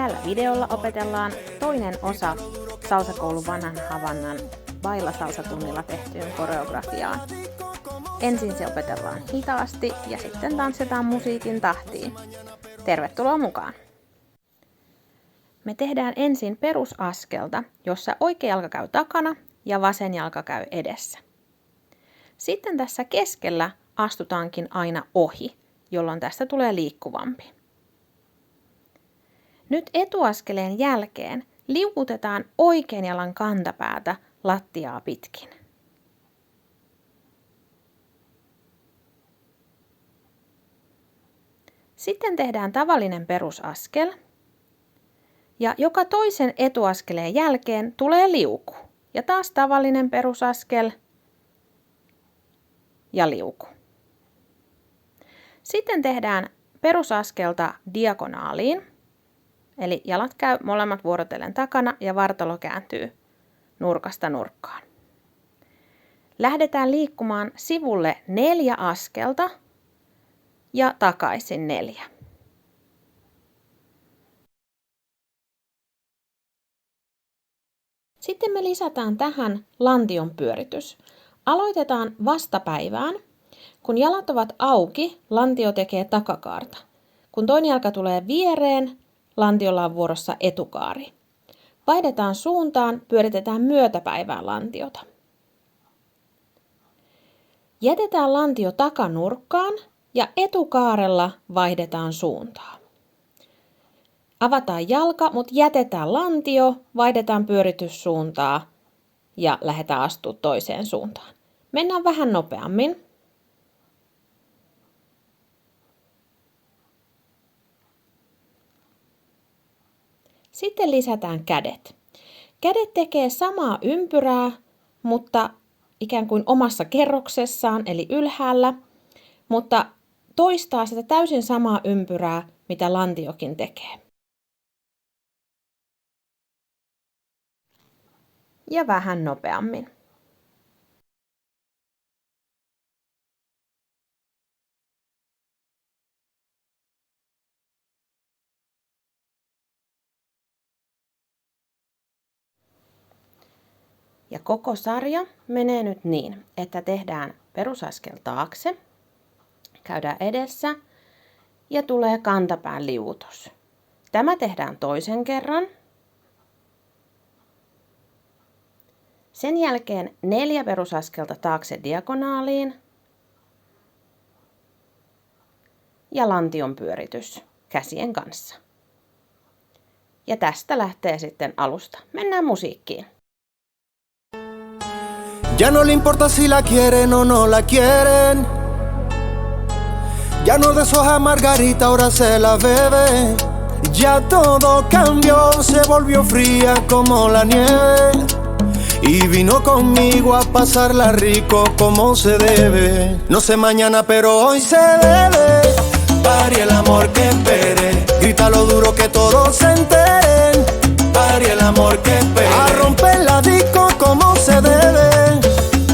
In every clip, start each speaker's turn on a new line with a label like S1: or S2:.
S1: Tällä videolla opetellaan toinen osa Salsakoulun vanhan Havannan Baila Salsa-tunnilla tehtyyn koreografiaan. Ensin se opetellaan hitaasti ja sitten tanssitaan musiikin tahtiin. Tervetuloa mukaan! Me tehdään ensin perusaskelta, jossa oikea jalka käy takana ja vasen jalka käy edessä. Sitten tässä keskellä astutaankin aina ohi, jolloin tästä tulee liikkuvampi. Nyt etuaskeleen jälkeen liukutetaan oikean jalan kantapäätä lattiaa pitkin. Sitten tehdään tavallinen perusaskel. Ja joka toisen etuaskeleen jälkeen tulee liuku. Ja taas tavallinen perusaskel ja liuku. Sitten tehdään perusaskelta diagonaaliin. Eli jalat käy molemmat vuorotellen takana ja vartalo kääntyy nurkasta nurkkaan. Lähdetään liikkumaan sivulle 4 askelta ja takaisin 4. Sitten me lisätään tähän lantion pyöritys. Aloitetaan vastapäivään. Kun jalat ovat auki, lantio tekee takakaarta. Kun toinen jalka tulee viereen, lantiolla on vuorossa etukaari. Vaihdetaan suuntaan, pyöritetään myötäpäivään lantiota. Jätetään lantio takanurkkaan ja etukaarella vaihdetaan suuntaa. Avataan jalka, mutta jätetään lantio, vaihdetaan pyörityssuuntaa ja lähdetään astua toiseen suuntaan. Mennään vähän nopeammin. Sitten lisätään kädet. Kädet tekee samaa ympyrää, mutta ikään kuin omassa kerroksessaan, eli ylhäällä, mutta toistaa sitä täysin samaa ympyrää, mitä lantiokin tekee. Ja vähän nopeammin. Ja koko sarja menee nyt niin, että tehdään perusaskel taakse, käydään edessä ja tulee kantapään liuutus. Tämä tehdään toisen kerran. Sen jälkeen 4 perusaskelta taakse diagonaaliin ja lantion pyöritys käsien kanssa. Ja tästä lähtee sitten alusta. Mennään musiikkiin.
S2: Ya no le importa si la quieren o no la quieren. Ya no deshoja margarita, ahora se la bebe. Ya todo cambió, se volvió fría como la nieve. Y vino conmigo a pasarla rico como se debe. No sé mañana, pero hoy se debe. Pari el amor que espere. Grita lo duro que todos se enteren. Pari el amor que espere. A romper la disco como se debe.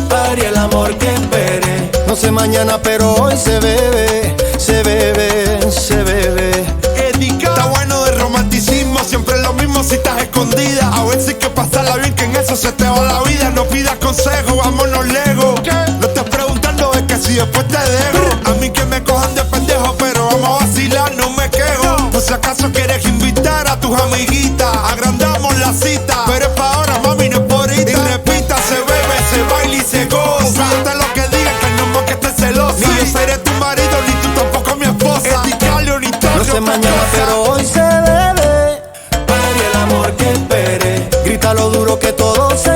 S2: Pari el amor que espere. No sé mañana, pero hoy se bebe. Se bebe, se bebe.
S3: Está bueno de romanticismo, siempre lo mismo si estás escondida. A ver si hay que pasarla bien, que en eso se te va la vida. No pidas consejo, vámonos lejos. No estés preguntando, es que si después te dejo. A mí que me cojan de pendejo, pero vamos a vacilar, no me quejo. Por si acaso quieres invitar a tus amiguitas, agrandamos la cita. Pero es pa' ahora, mami, no es por ahorita. Y repita, se bebe, se baila y se goza. Fíjate lo que digas, que no más que estés celosa. Ni yo seré tu marido, ni tú tampoco mi esposa.
S2: No sé mañana, pero hoy se debe. Pari el amor que espere. Grita lo duro que todo se